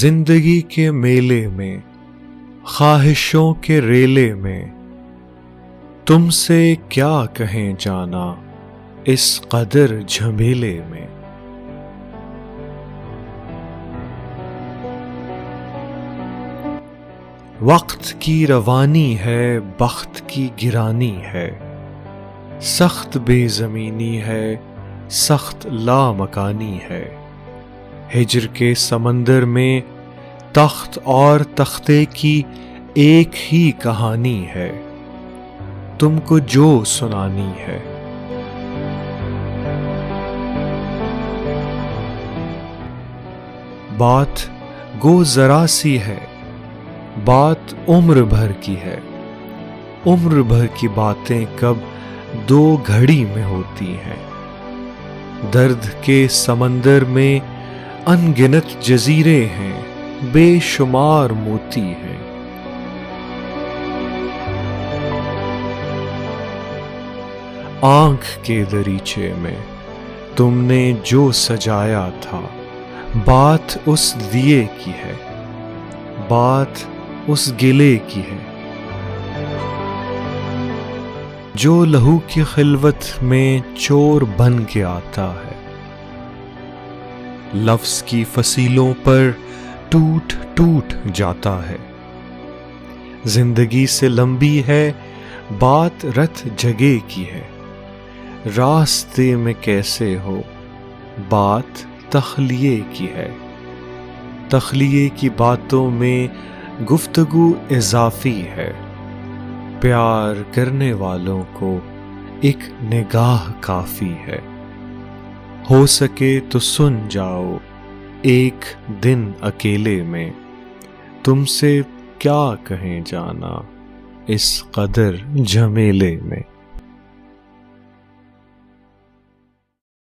زندگی کے میلے میں، خواہشوں کے ریلے میں، تم سے کیا کہیں جانا اس قدر جھمیلے میں۔ وقت کی روانی ہے، بخت کی گرانی ہے، سخت بے زمینی ہے، سخت لامکانی ہے۔ ہجر کے سمندر میں تخت اور تختے کی ایک ہی کہانی ہے، تم کو جو سنانی ہے۔ بات گو ذرا سی ہے، بات عمر بھر کی ہے، عمر بھر کی باتیں کب دو گھڑی میں ہوتی ہیں۔ درد کے سمندر میں ان گنت جزیرے ہیں، بے شمار موتی ہیں۔ آنکھ کے دریچے میں تم نے جو سجایا تھا، بات اس دیے کی ہے، بات اس گلے کی ہے۔ جو لہو کی خلوت میں چور بن کے آتا ہے، لفظ کی فصیلوں پر ٹوٹ ٹوٹ جاتا ہے۔ زندگی سے لمبی ہے بات رت جگہ کی ہے، راستے میں کیسے ہو بات تخلیے کی ہے۔ تخلیے کی باتوں میں گفتگو اضافی ہے، پیار کرنے والوں کو ایک نگاہ کافی ہے۔ ہو سکے تو سن جاؤ ایک دن اکیلے میں، تم سے کیا کہیں جانا اس قدر جھمیلے میں۔